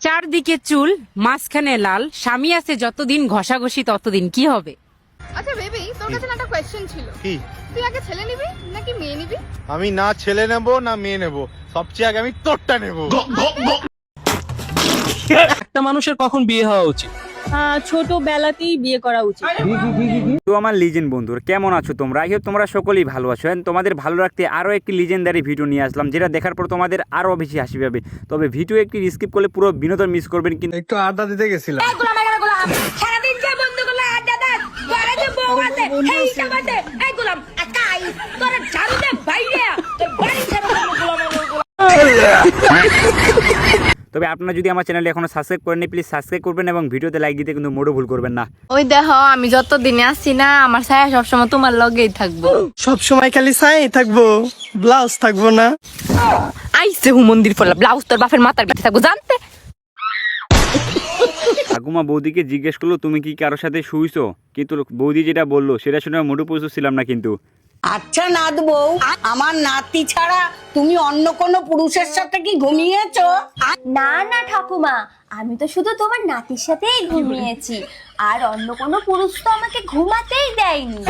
চারদিকে চুল, মাঝখানে লাল, স্বামী আছে যতদিন, ঘষাঘষি ততদিন, কি হবে? আচ্ছা বেবি, তোর কাছে না একটা কোয়েশ্চেন ছিল। কি? তুই আগে ছেলে নিবি নাকি মেয়ে নিবি? আমি না ছেলে নেব না মেয়ে নেব, সবচেয়ে আগে আমি তোরটা নেব। একটা মানুষের কখন বিয়ে হওয়া উচিত? ছোটবেলাতেই বিয়ে করা উচিত। তো আমার লিজেন্ড বন্ধুরা কেমন আছো তোমরা? আই হোপ তোমরা সকলেই ভালো আছো। And তোমাদের ভালো রাখতে আরও একটি লিজেন্ডারি ভিডিও নিয়ে আসলাম, যেটা দেখার পর তোমাদের আরও বেশি হাসি পাবে। তবে ভিডিও একটি স্কিপ করলে পুরো বিনোদন মিস করবেন। কিন্তু একটু আড্ডা দিতে গেছিলাম। সারাদিন যে বন্ধুগুলো আড্ডা দেন, ঘরে যে বউ আছে, এই জামাতে, এই গোলাম, একাই, তোরা ঝাড়ু দে বাইরে, তোর বাড়ি ছেড়ে তবে আপনারা যদি আমার চ্যানেলে এখনো সাবস্ক্রাইব করেননি, প্লিজ সাবস্ক্রাইব করবেন এবং ভিডিওতে লাইক দিতে কিন্তু মোটেও ভুল করবেন না। ওই দেখো, আমি যত দিনে আসছি না, আমার ছায়া সবসময় তোমার লগেই থাকবো। সব সময় খালি ছাই থাকবো, ব্লাউজ থাকবো না। আইসে হু মন্দির পড়লা, ব্লাউজ তোর বাপের মাথার পিঠে থাকবো জানতে। ঠাকুমা বৌদিকে জিজ্ঞেস করলো তুমি কি কারোর সাথে শুইছো, কিন্তু বৌদি যেটা বললো সেটা শুনে মোটেও প্রস্তুত ছিলাম না। কিন্তু আচ্ছা নাত বউ, আমার নাতি ছাড়া তুমি অন্য কোনো পুরুষের সাথে কি ঘুমিয়েছো? না না ঠাকুমা, আমি তো শুধু তোমার নাতির সাথেই ঘুমিয়েছি, আর অন্য কোনো পুরুষ তো আমাকে ঘুমাতেই দেয়নি।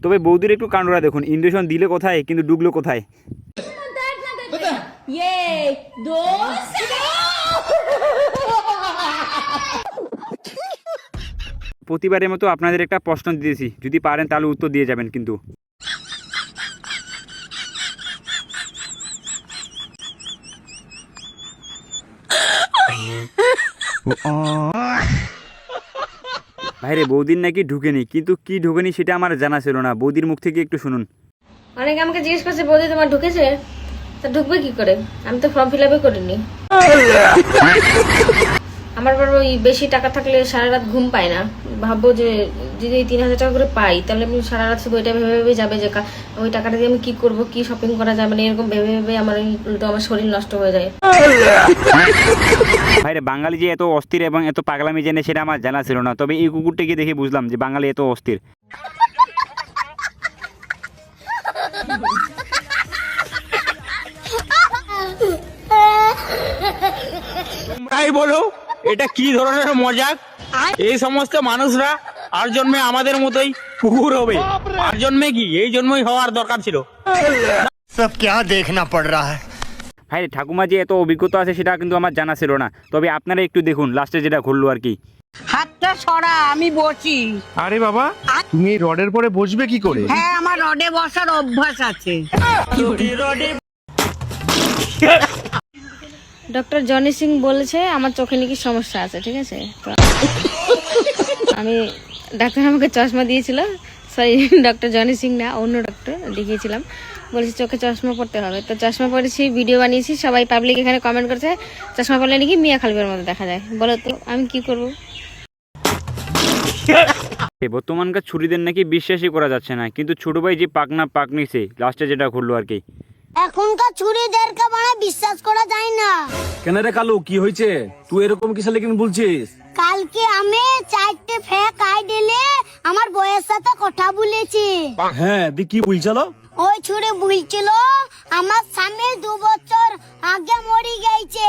তবে বৌদির একটু কাণ্ডরা দেখুন, ইন্ডেশন দিলে কোথায় কিন্তু ডুবলো কোথায়। প্রতিবারের মতো আপনাদের একটা প্রশ্ন দিয়েছি, যদি পারেন তাহলে উত্তর দিয়ে যাবেন। কিন্তু ভাইরে বৌদির নাকি ঢুকেনি, কিন্তু কি ঢুকেনি সেটা আমার জানা ছিল না। বৌদির মুখ থেকে একটু শুনুন। অনেকে আমাকে জিজ্ঞেস করছে বৌদি তোমার ঢুকেছে, তা ঢুকবে কি করে? আমি তো ফর্ম ফিল আপই করিনি। আমার বড় ওই বেশি টাকা থাকলে সারা রাত ঘুম পায় না। ভাববো যে যদি 3,000 টাকা করে পাই, তাহলে আমি সারা রাত শুধু ওইটা ভেবে ভেবে যাবে যে ওই টাকাটা দিয়ে আমি কি করব, কি শপিং করা যায়, মানে এরকম ভেবে ভেবে আমার উল্টো আমার শরীর নষ্ট হয়ে যায়। ভাইরে বাঙালি যে এত অস্থির এবং এত পাগলামি জেনে সেটা আমার জানা ছিল না। তবে এই কুকুরটাকে দেখে বুঝলাম যে বাঙালি এত অস্থির। তোমরাই বলো এটা কি ধরনের মজাক? এই সমস্ত মানুষরা আর জন্মে আমাদের মতোই কুকুর হবে। আর জন্মে কি, এই জন্মই হওয়ার দরকার ছিল। সব क्या देखना पड़ रहा है। ভাই ঠাকুমা যে এত অভিজ্ঞতা আছে সেটা কিন্তু আমার জানা ছিল না। তবে আপনারা একটু দেখুন লাস্টে যেটা ঘটলো আর কি। হাতটা সরা, আমি বসি। আরে বাবা, তুমি এই রডের পরে বসবে কি করে? হ্যাঁ, আমার রডে বসার অভ্যাস আছে। ডক্টর জনি সিং বলেছে আমার চোখে নাকি সমস্যা আছে, ঠিক আছে? তো আমি ডাক্তার আমাকে চশমা দিয়েছিল, সরি ডক্টর জনি সিং না, অন্য ডক্টর দেখিয়েছিলাম। বলেছে চোখে চশমা পড়তে হবে, তো চশমা পরেছি, ভিডিও বানিয়েছি, সবাই পাবলিক এখানে কমেন্ট করছে চশমা পরলে নাকি মিয়া খালিফার মতো দেখা যায়। বলো তো আমি কি করবো? বর্তমানকার ছুরিদের নাকি বিশ্বাসই করা যাচ্ছে না, কিন্তু ছোট ভাই যে পাকনিছে লাস্টে যেটা ঘটলো আর কি। এখনকার ছুরিদেরকে মানে বিশ্বাস করা যায় না। কেন রে কালু, কি হয়েছে? তুই এরকম কিসে লেকিন বলছিস? কালকে আমি 4টে ফেক আইডিলে আমার বউয়ের সাথে কথা বলেছি। হ্যাঁ, দি কি বলছিল? ওই ছুরি বলছিল আমার স্বামী 2 বছর আগে মরে গেছে।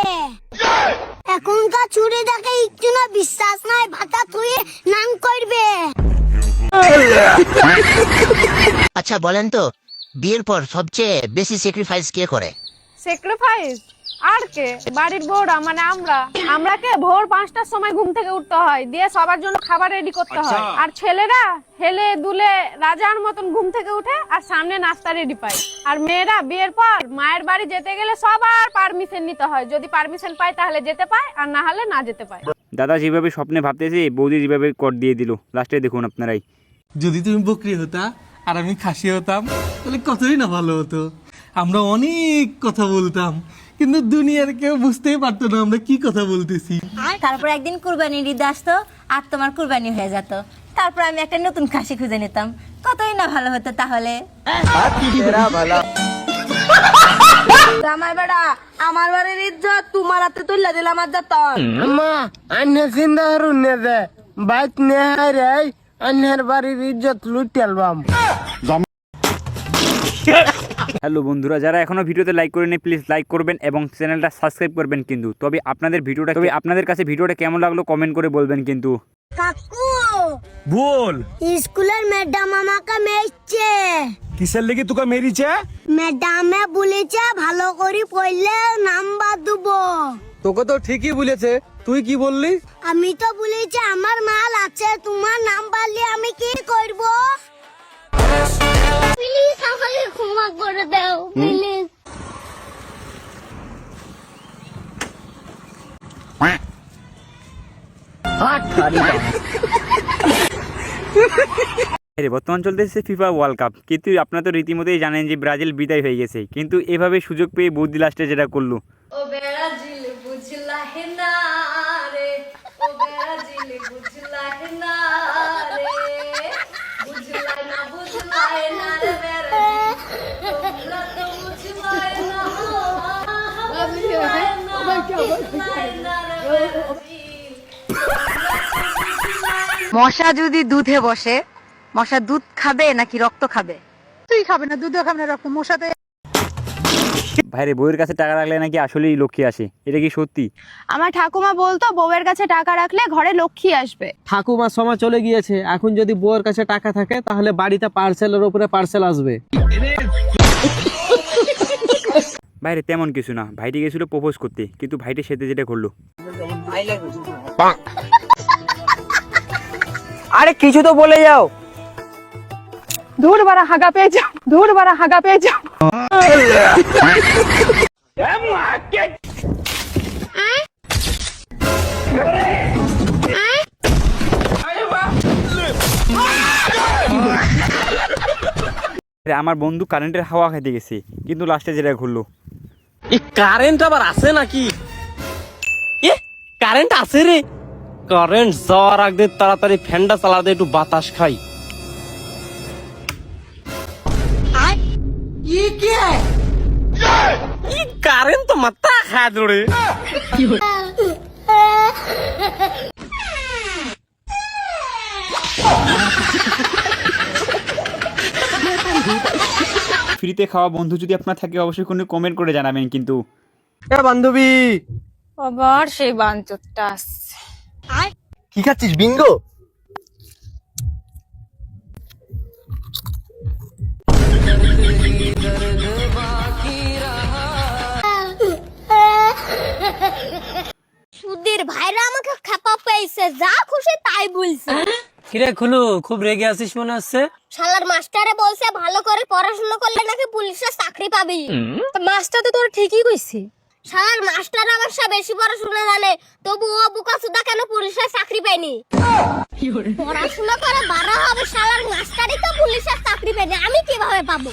এখনকার ছুরি দেখে একটু না বিশ্বাস নাই, ভাতা তুই নাম করবে। আচ্ছা বলেন তো, বিয়ের পর সবচেয়ে বেশি স্যাক্রিফাইস কে করে? স্যাক্রিফাইস আর কে? বাড়ির বউরা, মানে আমরা কে ভোর 5টার সময় ঘুম থেকে উঠতে হয়, দিয়ে সবার জন্য খাবার রেডি করতে হয়। আর ছেলেরা হেলে দুলে রাজার মতন ঘুম থেকে উঠে আর সামনে নাস্তা রেডি পায়। আর মেয়েরা বিয়ের পর মায়ের বাড়ি যেতে গেলে সবার পারমিশন নিতে হয়। যদি পারমিশন পায় তাহলে যেতে পায়, আর না হলে না যেতে পায়। দাদা যেভাবে স্বপ্নে ভাবতেছি, বৌদি যেভাবে কর দিয়ে দিল লাস্টে দেখুন আপনারাই। যদি তুমি বকরি হতা আর আমি খাসি হতাম, তাহলে কতই না ভালো হতো। আমরা অনেক কথা বলতাম, কিন্তু দুনিয়ার কেউ বুঝতেই পারতো না আমরা কি কথা বলতেছি। তারপর একদিন কুরবানির ঈদ আসতো আর তোমার কুরবানি হয়ে যেত, তারপর আমি একটা নতুন খাসি খুঁজে নিতাম, কতই না ভালো হতো তাহলে। আমার বেড়া, আমার বাড়ির ইজ্জত তোমার হাতে তুলে দিলাম। আর যতন মা আন্নে চিন্তা করুন না যে বাইক নেহাই রে আন্নের বাড়ির ইজ্জত লুটিয়ালবাম। হ্যালো বন্ধুরা, যারা এখনো ভিডিওতে লাইক করেনি প্লিজ লাইক করবেন এবং চ্যানেলটা সাবস্ক্রাইব করবেন কিন্তু। তবে আপনাদের কাছে ভিডিওটা কেমন লাগলো কমেন্ট করে বলবেন কিন্তু। কাকু বল স্কুলের ম্যাডাম আমাকে মেরেছে। কিসের লেগে তোকে মেরিছে? ম্যাডামে বলেছে ভালো করে পড়লে নাম্বার দেবো। তোকে তো ঠিকই বলেছে, তুই কি বললি? আমি তো বলেছি আমার মাল আছে, তোমার নাম্বার নিয়ে আমি কি করব? প্লিজ আমাকে ক্ষমা করে দাও প্লিজ। বর্তমান চলতেছে ফিফা ওয়ার্ল্ড কাপ, কিন্তু আপনারা তো রীতিমতোই জানেন যে ব্রাজিল বিদায় হয়ে গেছে, কিন্তু এভাবে সুযোগ পেয়ে বৌদি লাস্টে যেটা করলো। ও ব্রাজিল বুঝলা হে না রে, ও ব্রাজিল বুঝলা হে না রে, বুঝলা না রে ব্রাজিল, তোমরা তো বুঝলা না, মশা যদি দুধে বসে, মশা দুধ খাবে নাকি রক্ত খাবে? তুই খাবে না, দুধও খাবে না, রক্ত। মশা তো ভাইরে বউয়ের কাছে টাকা রাখলে নাকি আসলেই লক্ষ্মী আসে, এটা কি সত্যি? আমার ঠাকুমা বলতো বউয়ের কাছে টাকা রাখলে ঘরে লক্ষ্মী আসবে। ঠাকুমার সময় চলে গিয়েছে, এখন যদি বউয়ের কাছে টাকা থাকে তাহলে বাড়িতে পার্সেলের উপরে পার্সেল আসবে। ভাইরে তেমন কিছু না, ভাইটি গেছিল প্রপোজ করতে, কিন্তু ভাইটির সাথে যেটা করলো। আরে কিছু তো বলে যাও। ধুর বারা হাগা পেয়ে যাও, ধুর বারা হাগা পেয়ে যাও। আমার বন্ধু কারেন্টের হাওয়া খাইতে গেছে, কিন্তু লাস্টে যেটা ঘুরলো। এই কারেন্ট আবার আছে নাকি? কারেন্ট আছে রে। কারেন্ট যাওয়ার আগে তাড়াতাড়ি ফ্যানটা চালাতে একটু বাতাস খাই। কারেন্ট তো মাথা খায় ধরে। ফ্রিতে খাওয়া বন্ধু যদি আপনার থাকে অবশ্যই কোনো কমেন্ট করে জানাবেন কিন্তু। বান্ধবী আবার সেই বাঞ্চটা আসছে। কি খাচ্ছিস বিঙ্গো? সুধীর ভাইরা আমাকে খেপা পেয়েছে, যা খুশি তাই বলছে। কিরে খুলু, খুব রেগে আছিস মনে হচ্ছে। শালার মাস্টারে বলছে ভালো করে পড়াশোনা করলে নাকি পুলিশের চাকরি পাবি। মাস্টার তো তোর ঠিকই কইছে। শালার মাস্টার অবশ্য বেশি পড়াশোনা জানে, তবু ও বোকাচোদা কেন পুলিশের চাকরি পায়নি? পড়াশোনা করে বাড়া হবে, শালার মাস্টারই তো পুলিশের চাকরি পায়নি, আমি কিভাবে পাবো?